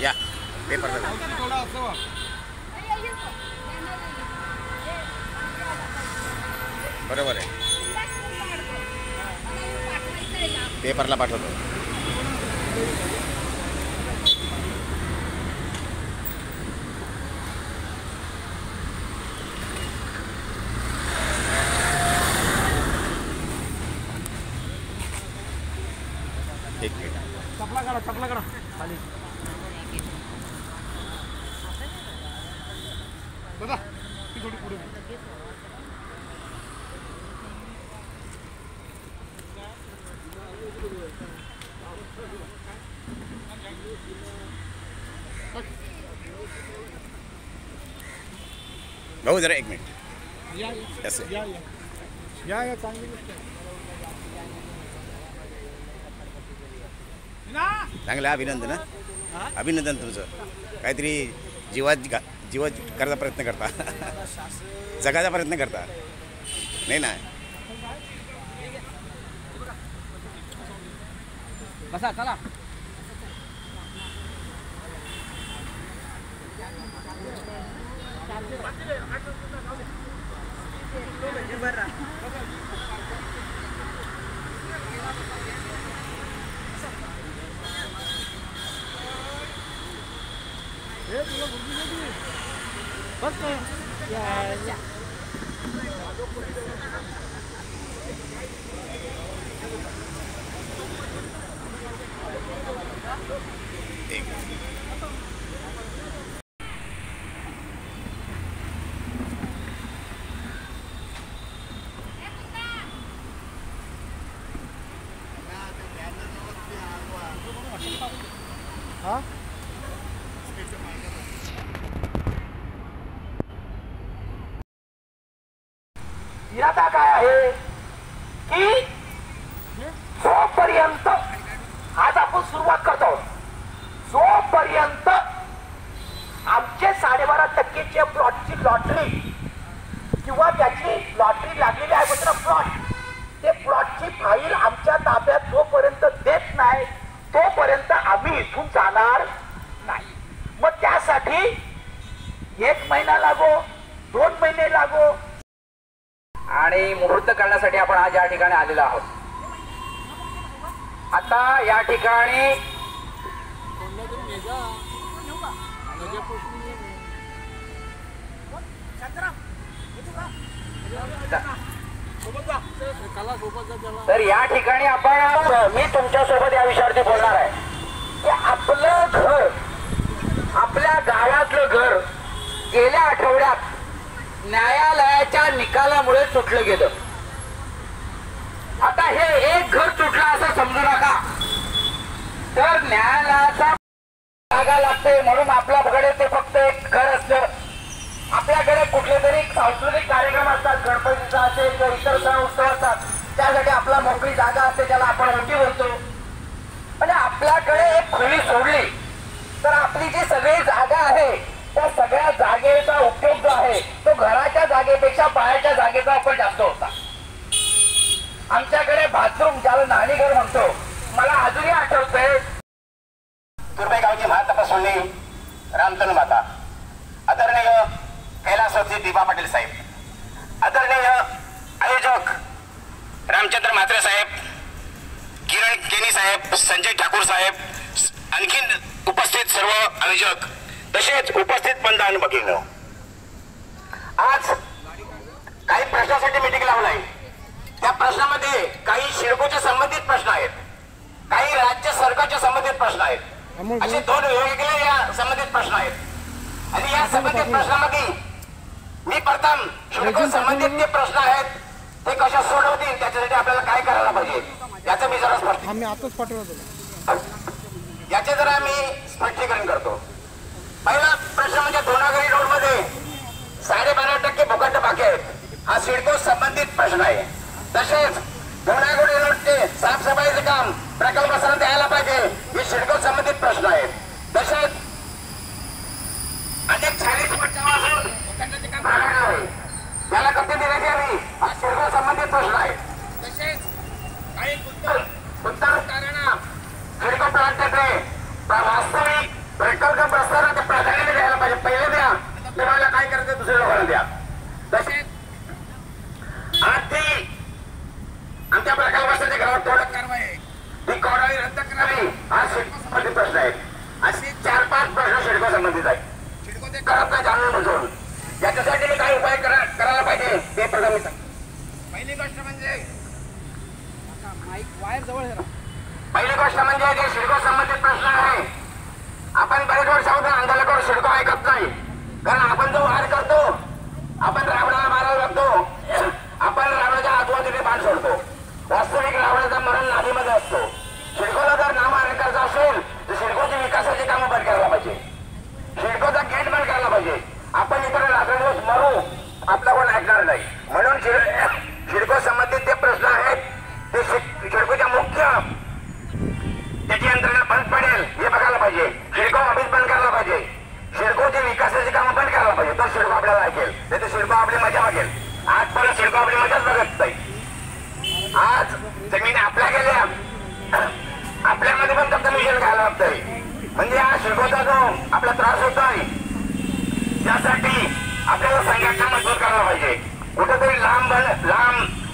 या पेपर बरोबर आहे, पेपरला पाठवतो. एक मिनिट, चपला काढा खाली. दादा ती थोडी पुढे भाऊ जरा एक मिनिट. या चांगली चांगलं अभिनंदन. अभिनंदन तुमचं. काहीतरी जीवा करायचा प्रयत्न करता, जगायचा प्रयत्न करता नाही ना. बसा चला. बस हाँ इरादा काय आहे की जोपर्यंत आज आपण सुरुवात करतो, जोपर्यंत आमचे 12.5% प्लॉटची लॉटरी किंवा त्याची लॉटरी लागलेली आहे म्हणजे प्लॉट, ते प्लॉटची फाईल आमच्या ताब्यात जोपर्यंत देत नाही तोपर्यंत आम्ही इथून जाणार नाही. मग त्यासाठी 1 महिना लागो, 2 महिने लागो, आणि मुहूर्त करण्यासाठी आपण आज या ठिकाणी आलेलो आहोत. आता या ठिकाणी तर या ठिकाणी आपण मी तुमच्या सोबत या विषयावरती बोलणार आहे की आपलं घर, आपल्या गावातलं घर गेल्या आठवड्यात न्यायालयाच्या निकालामुळे सुटलं गेलं. आता हे एक घर सुटलं असं समजू नका. तर न्यायालयाचा जागा लागते म्हणून आपल्याकडे ते फक्त एक घर असतं. आपल्याकडे कुठले तरी सांस्कृतिक कार्यक्रम असतात, गणपतीचा असेल किंवा इतर सण उत्सव असतात, त्यासाठी आपला मोकळी जागा असते, त्याला आपण ओटी बोलतो. म्हणजे आपल्याकडे एक खोली सोडली तर आपली जी सगळी जागा आहे त्या सगळ्या जागेचा उपयोग जो आहे तो घराच्या जागेपेक्षा बाहेरच्या जागेचा आपण जास्त होता. आमच्याकडे बाथरूम, ज्याला न्हाणीघर म्हणतो, मला अजूनही आठवतंय. तुर्भेगावची महातपस्विनी रामतनू माता, आदरणीय कैलासवासी दिबा पाटील साहेब, आदरणीय आयोजक रामचंद्र म्हात्रे साहेब, किरण केनी साहेब, संजय ठाकूर साहेब, आणखीन उपस्थित सर्व आयोजक, तसेच उपस्थित पंतप्रधान भगिनी, आज काही प्रश्नासाठी मीटिंग लावलाय. त्या प्रश्नामध्ये काही शिडकोच्या संबंधित प्रश्न आहेत, काही राज्य सरकारच्या संबंधित प्रश्न आहेत, असे 2 वेगवेगळ्या संबंधित प्रश्न आहेत. आणि या संबंधित प्रश्नामध्ये मी प्रथम शिडको संबंधित जे प्रश्न आहेत ते कशा सोडवतील त्याच्यासाठी आपल्याला काय करायला पाहिजे याचं मी जरा याचे जरा मी स्पष्टीकरण करतो. पहिला प्रश्न म्हणजे दोनागरी रोड मध्ये हा सिडको संबंधित प्रश्न आहे. तसेच गुन्हेगारी नोटचे साफसफाईचे काम प्रकल्पासना द्यायला पाहिजे, हे सिडको संबंधित प्रश्न आहेत. तसेच अनेक 40 वर्षापासून खंडाचे काम राहिलं आहे, त्याला कधी देण्यात यावी हा सिडको संबंधित प्रश्न आहे. तसेच काही गुंतवणूकदारांना सिडको प्लॅनकडे वास्तविक प्रकल्प प्रस्तावाला प्राधान्य द्यायला पाहिजे. पहिले द्या, तुम्हाला काय करायचं दुसऱ्या लोकांना द्या. तसेच आधी आमच्या प्रकल्पासाठी घरावर तोडक कारवाई ती कोणाला रद्द करावी हा सिडको संबंधित प्रश्न आहे. असे 4-5 प्रश्न सिडको संबंधित आहेत. सिडको ते करत नाही जाणून बुजून. याच्यासाठी मी काय उपाय करायला पाहिजे ते प्रथम मी सांगतो. पहिली गोष्ट म्हणजे वायर जवळ आहे ना. पहिली गोष्ट म्हणजे जे सिडको संबंधित प्रश्न आहे, आपण बरेच वर्षापासून आंदोलन करून सिडको ऐकत नाही. कारण आपण जो वार करतो, आपण रावणाला मारायला लागतो, आपण रावणाच्या आजूबाजूने बाण सोडतो. वास्तविक रावणाचं मरण नादीमध्ये असतो. सिडकोला जर नामहार करायचं असेल तर सिडकोची विकासाची कामं बंद करायला पाहिजे, सिडकोचा गेट बंद करायला पाहिजे. आपण इकडे रात्रदिवस मरू, आपला कोण ऐकणार नाही. म्हणून सिडको संबंधित जे प्रश्न आहेत ते सिडकोच्या मुख्य त्याची यंत्रणा बंद पडेल हे बघायला पाहिजे. सिडको ऑफिस बंद करायला पाहिजे, सिडकोची विकासाची कामं बंद करायला पाहिजे. तर सिडको आपल्याला ऐकेल, नाही तर सिडको आपली मजा बघेल. आज परत सिडको आपली मजाच बघत नाही. आज जमीन आपल्या गेल्या, आपल्यामध्ये पण फक्त मिशन घ्यायला लागतंय. म्हणजे हा सिडकोचा जो आपला त्रास होतोय त्यासाठी आपल्याला संघटना मजबूत करायला पाहिजे. कुठेतरी लांब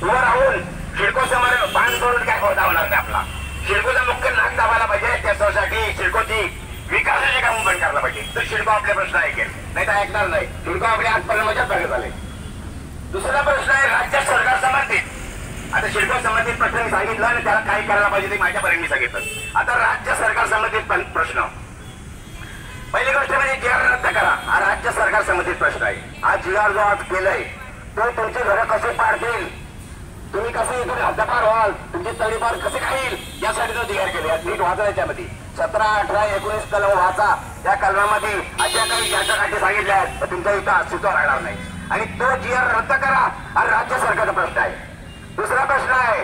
उभं राहून सिडको समोर बांध सोडून काय होता होणार नाही. आपला सिडकोचा मुख्य नाक दाबायला पाहिजे. त्यासाठी सिडकोची विकासाचे काम बंद करायला पाहिजे. तर सिडको आपले प्रश्न ऐकेल, नाही तर ऐकणार नाही. सिडको आपल्या आजपर्यंत मजाच बघत आले. दुसरा प्रश्न आहे राज्य सरकार संबंधित. आता सिडको संबंधित प्रश्न मी सांगितलं आणि त्याला काय करायला पाहिजे ते माझ्यापर्यंत मी सांगितलं. आता राज्य सरकार संबंधित प्रश्न, पहिली गोष्ट म्हणजे जीआर रद्द करा. हा राज्य सरकार संबंधित प्रश्न आहे. हा जीआर जो आज केलाय तो तुमची घरं कशी पाडतील, तुम्ही कसे इकडे हद्दपार व्हाल, तुमची तडीपार कसे खाईल यासाठी तो जीआर केले. नीट वाचा याच्यामध्ये 17, 18, 19 कलम वाचा. त्या कलमामध्ये अशा काही याच्यासाठी सांगितल्या आहेत तर तुमचं इथं अस्तित्व राहणार नाही. आणि तो जीआर रद्द करा हा राज्य सरकारचा प्रश्न आहे. दुसरा प्रश्न आहे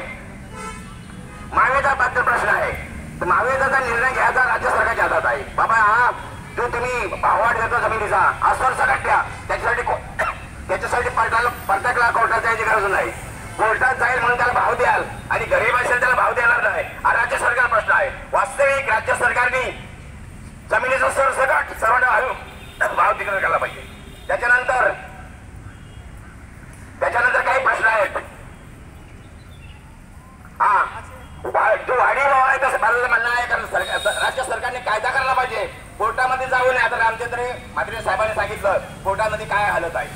महावेदा बद्दल प्रश्न आहे. तर महावेदाचा निर्णय घ्यायचा राज्य सरकारच्या हातात आहे. बाबा हा जो तुम्ही भाववाढ देतो जमिनीचा अस्वर सकट द्या, त्याच्यासाठी प्रत्येकला कोर्टात जायची गरज नाही. कोर्टात जाईल म्हणून त्याला भाव द्याल आणि गरीब असेल त्याला भाव देणार नाही हा राज्य सरकार प्रश्न आहे. वास्तविक राज्य सरकारने जमिनीचा सरसकट सर्वांना भाव तिकडे करायला पाहिजे. त्याच्यानंतर काही प्रश्न आहेत. जो वाढी भाव आहे तसं मला म्हणणं आहे कारण राज्य सरकारने कायदा करायला पाहिजे. कोर्टामध्ये जाऊ नये. आता रामचंद्र म्हात्रे साहेबांनी सांगितलं कोर्टामध्ये काय हालत आहे.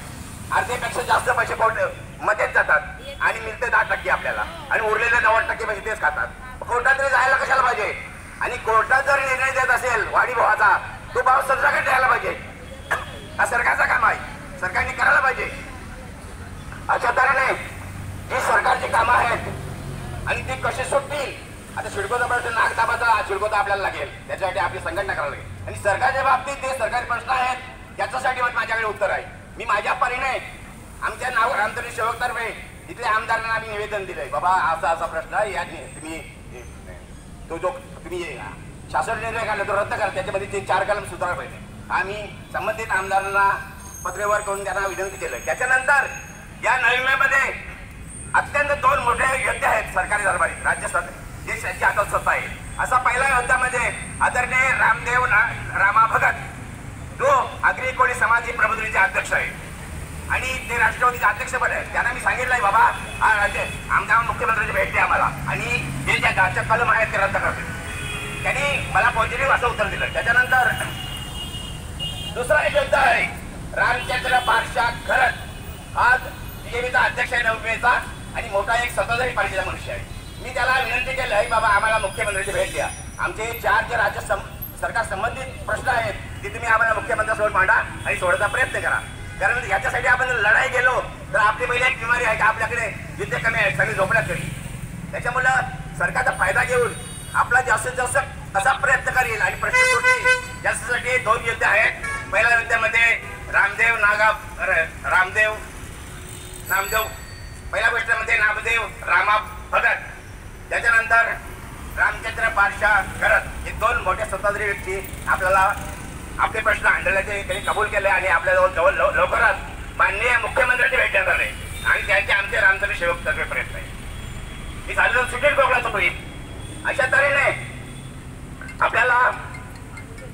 अर्धेपेक्षा जास्त पैसे कोर्ट मध्येच जातात आणि मिळते 10% आपल्याला आणि उरलेले 90% पैसे तेच खातात. कोर्टात तरी जायला कशाला पाहिजे. आणि कोर्टात जर निर्णय देत असेल वाढी भावाचा तो भाव सरकारकडे द्यायला पाहिजे. हा सरकारचा काम आहे, सरकारने करायला पाहिजे. अशा तऱ्हेने जी सरकारची कामं आहेत आणि ती कशी सुटतील. आता सिडकोचा प्रश्न नाक दाबाचा सिडको तर आपल्याला लागेल, त्याच्यासाठी आपली संघटना करायला लागेल. आणि सरकारच्या बाबतीत ते सरकारी प्रश्न आहेत त्याच्यासाठी माझ्याकडे उत्तर आहे. मी माझ्या परीने आमच्या नाव रामतरी सेवकतर्फे इथल्या आमदारांना आम्ही निवेदन दिलंय. बाबा असा प्रश्न आहे याने तुम्ही तो जो तुम्ही शासन निर्णय काढला तो रद्द करा, त्याच्यामध्ये ते 4 कलम सुधारला पाहिजे. आम्ही संबंधित आमदारांना पत्रव्यवहार करून त्यांना विनंती केलं. त्याच्यानंतर या नवीमध्ये अत्यंत 2 मोठे योद्धे आहेत सरकारी दरबारी राज्य जे त्यांच्या हातात सत्ता आहे. असा पहिला योद्ध्यामध्ये आदरणीय रामदेव रामा भगत जो आगरी कोळी समाजी प्रबोधनीचे अध्यक्ष आहे आणि ते राष्ट्रवादीचे अध्यक्ष पण आहेत. त्यांना मी सांगितलंय बाबा आमच्या मुख्यमंत्र्यांची भेट द्या आम्हाला आणि जे ज्या कलम आहेत ते रद्द करते. त्यांनी मला पॉझिटिव्ह असं उत्तर दिलं. त्याच्यानंतर दुसरा एक योद्धा आहे रामचंद्र पारशा खरत. आज बीजेपीचा अध्यक्ष आहे नवमेचा आणि मोठा एक सत्ताधारी पार्टीचा मनुष्य आहे. मी त्याला विनंती केली आहे बाबा आम्हाला मुख्यमंत्र्यांची भेट द्या. आमचे 4 जे राज्य सरकार संबंधित प्रश्न आहेत ते तुम्ही आम्हाला मुख्यमंत्र्यांसमोर मांडा आणि सोडण्याचा प्रयत्न करा. कारण याच्यासाठी आपण लढाई गेलो तर आपली पहिली एक बिमारी आहे की आपल्याकडे विद्या कमी आहेत, सगळी झोपण्यात करी. त्याच्यामुळं सरकारचा फायदा घेऊन आपला जास्तीत जास्त असा प्रयत्न करेल आणि प्रश्न सुटतील यासाठी 2 योद्धे आहेत. पहिल्या योद्ध्यामध्ये रामदेव नामदेव, पहिल्या गोष्ट म्हणजे नामदेव रामा भगत, त्याच्यानंतर रामचंद्र पारशा गरज, हे दोन मोठे सत्ताधारी व्यक्ती आपल्याला आपले प्रश्न हांडण्याचे त्यांनी कबूल केले आणि आपल्याजवळ लवकरच माननीय मुख्यमंत्र्यांची भेट देणार आहे आणि त्यांचे आमचे रामचंद्र सेवक सर्व प्रयत्न आहे ही झालं सुटेल कोकणाचं होईल. अशा तऱ्हेने आपल्याला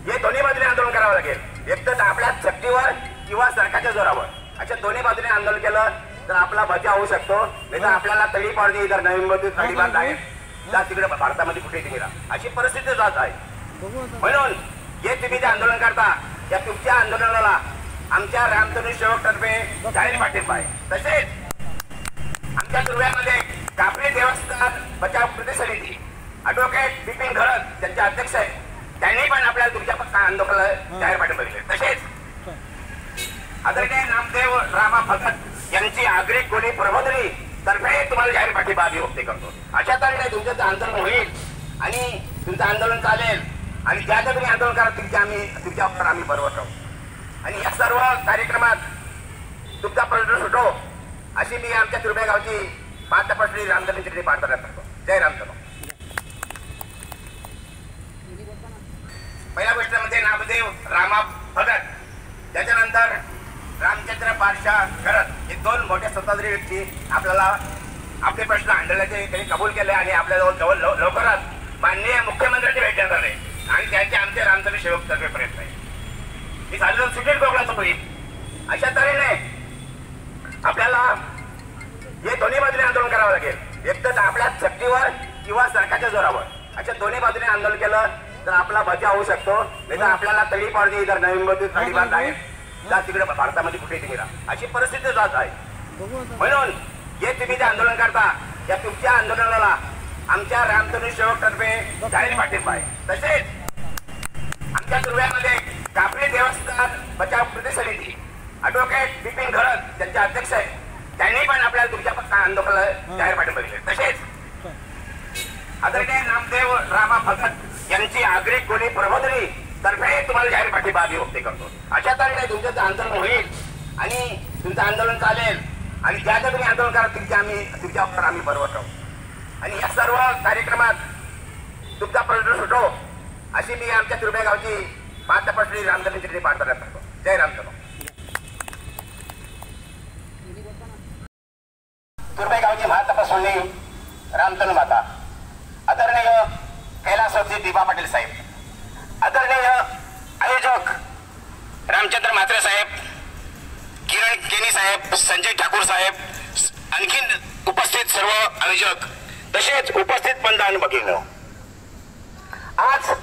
हे दोन्ही बाजूने आंदोलन करावं लागेल. एक तर आपल्या शक्तीवर किंवा सरकारच्या जोरावर, अशा दोन्ही बाजूने आंदोलन केलं तर आपला बचाव होऊ शकतो. नाही तर आपल्याला तळी पाडली इतर नवीन मध्ये तळी बांध आहे जा तिकडे भारतामध्ये कुठे गेला अशी परिस्थिती जात आहे. म्हणून हे तुम्ही जे आंदोलन करता त्या तुमच्या आंदोलनाला आमच्या रामधनु सेवक तर्फे जाहीर पाठिंबा आहे. तसेच आमच्या दुर्व्यामध्ये कापडी देवस्थान बचाव कृती समिती ॲडव्होकेट बिपिन घरत त्यांचे अध्यक्ष आहे, त्यांनी पण आपल्याला तुमच्या आंदोलनाला जाहीर पाठिंबा दिले. तसेच आदरणीय नामदेव रामा भगत यांची आगरी कोणी प्रबोधनी तर्फे तुम्हाला जाहीर पाठिंबा अभिव्यक्त करतो. अशा तऱ्हेने तुमचं आंदोलन होईल आणि तुमचं आंदोलन चालेल आणि ज्या ज्या तुम्ही आंदोलन करा तुमच्यावर आम्ही बरोबर राहू आणि या सर्व कार्यक्रमात तुमचा प्रश्न सुटो अशी मी आमच्या तुर्भे गावची पातपश्री रामधनूची प्रार्थना करतो. जय रामधनू. पहिल्या गोष्ट म्हणजे नामदेव रामा भगत, त्याच्यानंतर रामचंद्र पारशा गरज, हे दोन मोठे सत्ताधारी व्यक्ती आपल्याला आपले प्रश्न हांडण्याचे त्यांनी कबूल केले आणि आपल्याजवळ लवकरच माननीय मुख्यमंत्र्यांची भेट देणार आहे आणि त्यांचे आमचे रामधनू सेवक सर्व प्रयत्न आहे ही झालं सुटेल कोकणाचं होईल. अशा तऱ्हेने आपल्याला हे दोन्ही बाजूने आंदोलन करावं लागेल. एक तर आपल्या शक्तीवर किंवा सरकारच्या जोरावर, अशा दोन्ही बाजूने आंदोलन केलं तर आपला बचाव होऊ शकतो. नाही तर आपल्याला तळी पाडली इतर नवीन मध्ये तळी बांध आहे जा तिकडे भारतामध्ये कुठे गेला अशी परिस्थिती जात आहे. म्हणून हे तुम्ही जे आंदोलन करता त्या तुमच्या आंदोलनाला आमच्या रामधनु सेवक तर्फे जाहीर पाठिंबा आहे. तसेच आमच्या दुर्व्यामध्ये कापडी देवस्थान बचाव कृती समिती ॲडव्होकेट बिपिन घरत त्यांचे अध्यक्ष आहे, त्यांनी पण आपल्याला तुमच्या आंदोलनाला जाहीर पाठिंबा दिले. तसेच आदरणीय नामदेव रामा भगत यांची आगरी कोणी प्रबोधनी तर्फे तुम्हाला जाहीर पाठिंबा अभिव्यक्त करतो. अशा तऱ्हेने तुमचं आंदोलन होईल आणि तुमचं आंदोलन चालेल आणि ज्या ज्या तुम्ही आंदोलन करा तुमच्यावर आम्ही बरोबर राहू आणि या सर्व कार्यक्रमात तुमचा प्रश्न सुटो अशी मी आमच्या तुर्भे गावची पातपश्री रामधनूची प्रार्थना करतो. जय रामधनू. तुर्भे गावची महातपस्विनी रामधनू माता आदरणीय कैलासवरती दिबा पाटील साहेब, आदरणीय आयोजक रामचंद्र म्हात्रे साहेब, किरण केनी साहेब, संजय ठाकूर साहेब, आणखीन उपस्थित सर्व आयोजक तसेच उपस्थित पंधान भगिनी, आज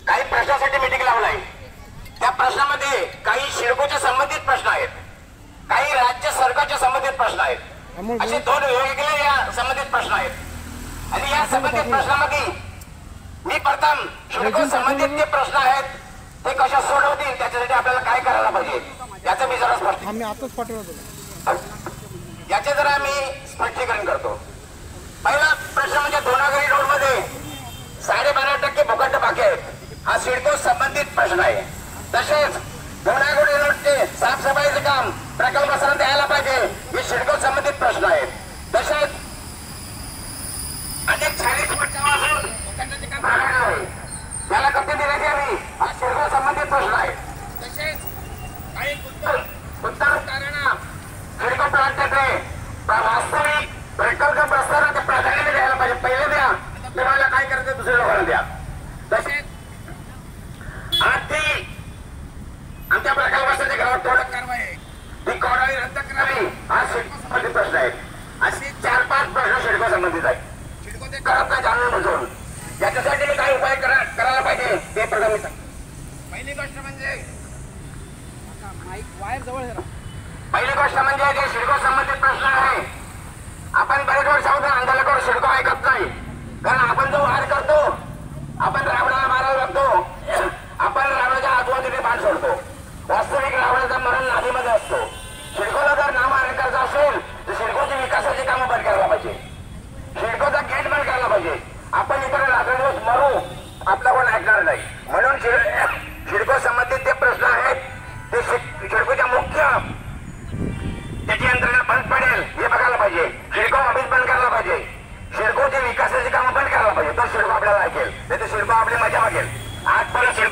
काही प्रश्नासाठी मीटिंग लावलाय. त्या प्रश्नामध्ये काही शिडकोच्या संबंधित प्रश्न आहेत, काही राज्य सरकारच्या संबंधित प्रश्न आहेत, असे दोन वेगवेगळे या संबंधित प्रश्न आहेत आणि या संबंधित प्रश्नामध्ये मी प्रथम शिडको संबंधित जे प्रश्न आहेत ते कशा सोडवतील त्याच्यासाठी आपल्याला काय करायला पाहिजे याचं मी जरा याचे जरा मी स्पष्टीकरण करतो. पहिला प्रश्न म्हणजे दोनागरी रोड मध्ये 12.5% भूखंड बाकी आहेत, हा सिडको संबंधित प्रश्न आहे. तसेच दोनागरी रोडचे साफसफाईचे काम प्रकल्पासना द्यायला पाहिजे हे सिडको संबंधित प्रश्न आहेत. तसेच अनेक 40 वर्षापासून भूखंडाचे काम झालेलं आहे, त्याला कधी दिल्याची आम्ही हा सिडको संबंधित प्रश्न आहे. तसेच काही उत्तर सिडको प्लांटचे वास्तविक प्रकल्प प्रस्तावाला प्राधान्य द्यायला पाहिजे. पहिले द्या, तुम्हाला काय करायचं दुसऱ्या लोकांना द्या. तसेच आधी आमच्या प्रकल्पासाठी गावात तोडक कारवाई ती कोणाला रद्द करावी हा सिडको संबंधित प्रश्न आहे. असे 4-5 प्रश्न सिडको संबंधित आहेत. सिडको ते करत नाही जाणून बुजून, याच्यासाठी मी काय उपाय करायला पाहिजे ते प्रथम मी सांगतो. पहिली गोष्ट म्हणजे पहिली गोष्ट म्हणजे जे सिडको संबंधित प्रश्न आहे, आपण बरेच वर्षापासून आंदोलन करून सिडको ऐकत नाही. कारण आपण जो वार करतो, आपण रावणाला मारायला लागतो, आपण रावणाच्या आजूबाजूने बाण सोडतो. वास्तविक रावणाचा मरण नादीमध्ये असतो. सिडकोला जर नामहार करायचं असेल तर सिडकोची विकासाची कामं बंद करायला पाहिजे, सिडकोचा गेट बंद करायला पाहिजे. आपण इतर दिवस मरू, आपला कोण ऐकणार नाही. म्हणून सिडको संबंधित जे प्रश्न आहेत ते सिडकोच्या मुख्य त्याची यंत्रणा बंद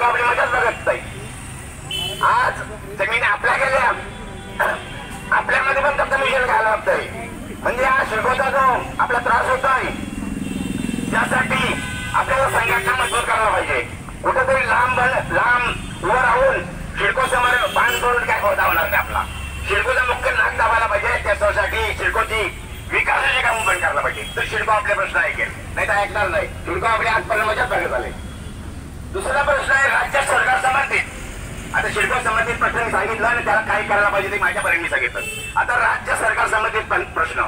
शिडको आपली मजाच बघत नाही. आज जमीन आपल्या गेल्या, आपल्यामध्ये पण तत्व मिशन घ्यायला लागतंय. म्हणजे हा शिडकोचा जो आपला त्रास होतोय त्यासाठी आपल्याला संघटना मजबूत करायला पाहिजे. कुठेतरी लांब उभं राहून शिडको समोर बांध करून काय होता होणार नाही. आपला शिडकोचा मुख्य नाक दाबायला पाहिजे. त्यासाठी शिडकोची विकासाचे काम पण करायला पाहिजे. तर शिडको आपले प्रश्न ऐकेल, नाही तर ऐकणार नाही. शिडको आपले आजपर्यंत मजाच बघत आले. दुसरा प्रश्न आहे राज्य सरकार संबंधित. आता शिडको संबंधित प्रश्न मी सांगितलं आणि त्याला काय करायला पाहिजे ते माझ्यापर्यंत मी सांगितलं. आता राज्य सरकार संबंधित प्रश्न,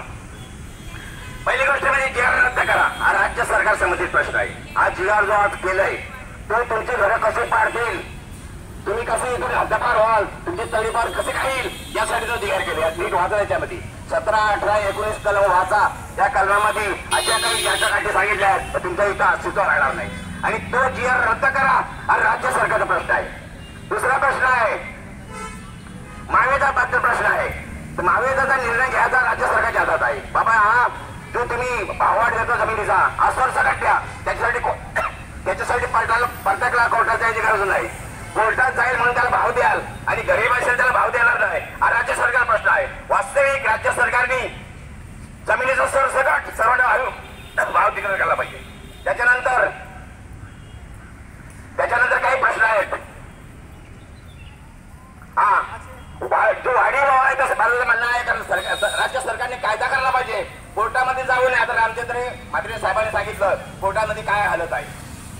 पहिली गोष्ट म्हणजे जीआर रद्द करा. हा राज्य सरकार संबंधित प्रश्न आहे. हा जीआर जो आज केलाय तो तुमची घरं कसे पाडतील, तुम्ही कसे इथून हद्दपार व्हाल, तुमची तळीपार कसे खाईल यासाठी तो जीआर केले. नीट वाचा याच्यामध्ये 17, 18, 19 कलम वाचा. त्या कलमामध्ये अशा काही याच्या काठी सांगितल्या आहेत तर तुमच्या इथं अस्तित्व राहणार नाही. आणि तो जीआर रद्द करा हा राज्य सरकारचा प्रश्न आहे. दुसरा प्रश्न आहे महावेदा बद्दल प्रश्न आहे. तर महावेदाचा निर्णय घ्यायचा राज्य सरकारच्या हातात आहे. बाबा हा जो तुम्ही भाववाढ देतो जमिनीचा अस्वर सकट द्या, त्याच्यासाठी प्रत्येकाला कोर्टात जायची गरज नाही. कोर्टात जाईल म्हणून त्याला भाव द्याल आणि गरीब असेल त्याला भाव देणार नाही हा राज्य सरकार प्रश्न आहे. वास्तविक राज्य सरकारने जमिनीचा सरसकट सर्वांना भाव तिकडे करायला पाहिजे. त्याच्यानंतर काही प्रश्न आहेत. हा जो वाढी भाव आहे तसं मला म्हणणं आहे कारण राज्य सरकारने कायदा करायला पाहिजे. कोर्टामध्ये जाऊ नये. आता रामचंद्र म्हात्रे साहेबांनी सांगितलं कोर्टामध्ये काय हालत आहे.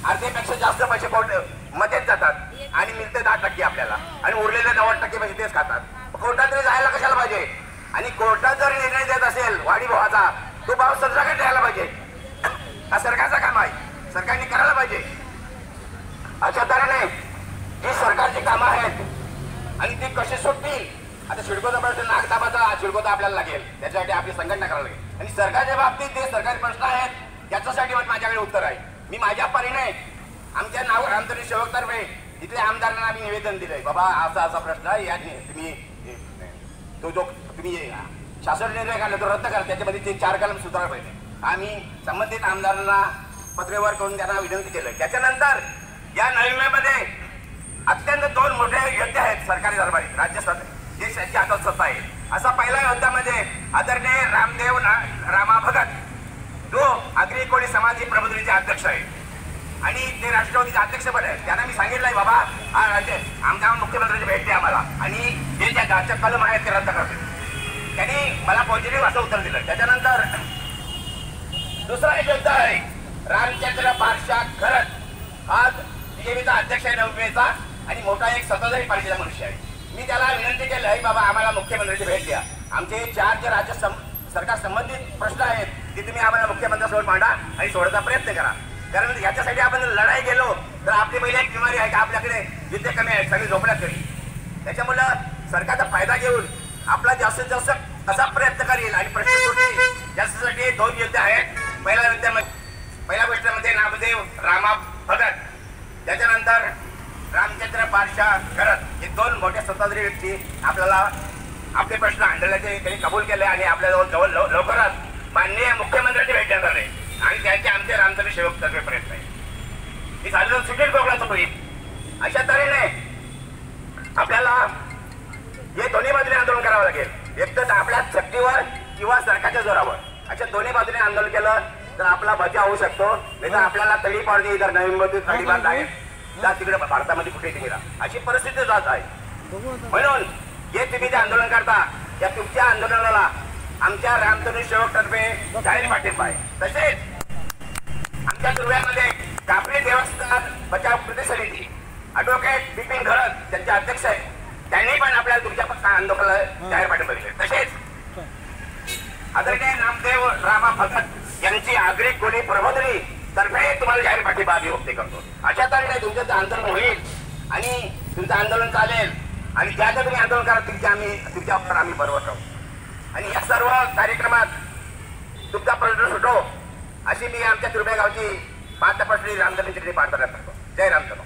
अर्धेपेक्षा जास्त पैसे कोर्ट मध्येच जातात आणि मिळते 10% आपल्याला आणि उरलेले 90% पैसे तेच खातात. कोर्टात तरी जायला कशाला पाहिजे. आणि कोर्टात जर निर्णय देत असेल वाढी भावाचा तो भाव सरकारकडे द्यायला पाहिजे. हा सरकारचा काम आहे, सरकारने करायला पाहिजे. अशा तऱ्हेने जी सरकारची कामं आहेत आणि ती कशी सुटतील. आता शिडकोचा प्रश्न नागदाबाचा शिडको तर आपल्याला लागेल, त्याच्यासाठी आपली संघटना करायला लागेल. आणि सरकारच्या बाबतीत ते सरकारी प्रश्न आहेत त्याच्यासाठी माझ्याकडे उत्तर आहे. मी माझ्या परीने आमच्या नाव रामतरी सेवकतर्फे इथल्या आमदारांना आम्ही निवेदन दिलंय. बाबा असा प्रश्न आहे या तुम्ही तो जो तुम्ही शासन निर्णय काढला तो रद्द करा, त्याच्यामध्ये ते 4 कलम सुधारला पाहिजे. आम्ही संबंधित आमदारांना पत्रव्यवहार करून त्यांना विनंती केलं. त्याच्यानंतर या नवीमध्ये अत्यंत 2 मोठे योद्धे आहेत सरकारी दरबारी राज्य सरकार देशाची हातात सत्ता आहे. असा पहिला योद्ध्यामध्ये आदरणीय रामदेव रामा भगत जो आगरी कोळी समाजी प्रबोधिनीचे अध्यक्ष आहे आणि ते राष्ट्रवादीचे अध्यक्ष पण आहेत. त्यांना मी सांगितलंय बाबा आमच्या मुख्यमंत्र्यांची भेट द्या आम्हाला आणि जे ज्या कलम आहेत ते रद्द करते. त्यांनी मला पॉझिटिव्ह असं उत्तर दिलं. त्याच्यानंतर दुसरा एक योद्धा आहे रामचंद्र पारशा खरत. आज बीजेपीचा अध्यक्ष आहे नवमेचा आणि मोठा एक सत्ताधारी पार्टीचा मनुष्य आहे. मी त्याला विनंती केली आहे बाबा आम्हाला मुख्यमंत्र्यांची भेट द्या. आमचे 4 जे राज्य सरकार संबंधित प्रश्न आहेत ते तुम्ही आम्हाला मुख्यमंत्र्यांसमोर मांडा आणि सोडण्याचा प्रयत्न करा. कारण याच्यासाठी आपण लढाई गेलो तर आपली पहिली एक बिमारी आहे की आपल्याकडे जिथे कमी आहे सगळी झोपण्यात करी. त्याच्यामुळं सरकारचा फायदा घेऊन आपला जास्तीत जास्त कसा प्रयत्न करेल आणि प्रश्न सुटतील यासाठी 2 योद्धे आहेत. पहिल्या गोष्टीमध्ये नामदेव रामा भगत, त्याच्यानंतर रामचंद्र पारशा करत. हे 2 मोठे सत्ताधारी व्यक्ती आपल्याला आपले प्रश्न हांडल्याचे त्यांनी कबूल केले आणि आपल्याजवळ लवकरच माननीय मुख्यमंत्र्यांची भेट देणार आहे आणि त्यांचे आमचे रामचंद्र सेवक तर्फे प्रयत्न आहे. ही झालं सुटेल कोकणाचं होईल. अशा तऱ्हेने आपल्याला हे दोन्ही बाजूने आंदोलन करावं लागेल. एक तर आपल्या शक्तीवर किंवा सरकारच्या जोरावर अशा दोन्ही बाजूने आंदोलन केलं तर आपला बचाव होऊ शकतो. नाही तर आपल्याला तळी पाडली तर नवीन मध्ये तळी बांध आहे त्या तिकडे भारतामध्ये कुठे गेला अशी परिस्थिती जात आहे. म्हणून हे तुम्ही जे आंदोलन करता त्या तुमच्या आंदोलनाला आमच्या रामतनू सेवक तर्फे जाहीर पाठिंबा आहे. तसेच आमच्या दुर्व्यामध्ये कापरी देवस्थान बचाव कृती समिती ॲडव्होकेट बिपिन घरत त्यांचे अध्यक्ष आहेत. त्यांनी पण आपल्याला तुमच्या आंदोलनाला जाहीर पाठिंबा दिले. तसेच आदरणीय नामदेव रामा भगत यांची आगरी कोळी प्रबोधिनी तर्फे तुम्हाला जाहीर पाठिंबा व्यक्त करतो. अशा तऱ्हेने तुमचं आंदोलन होईल आणि तुमचं आंदोलन चालेल आणि ज्या ज्या तुम्ही आंदोलन करा तुमच्यावर आम्ही बरोबर राहू आणि या सर्व कार्यक्रमात तुमचा प्रश्न सुटो अशी मी आमच्या तुर्बे गावची 5 रामचंद्र प्रार्थना करतो. जय रामचंद्र.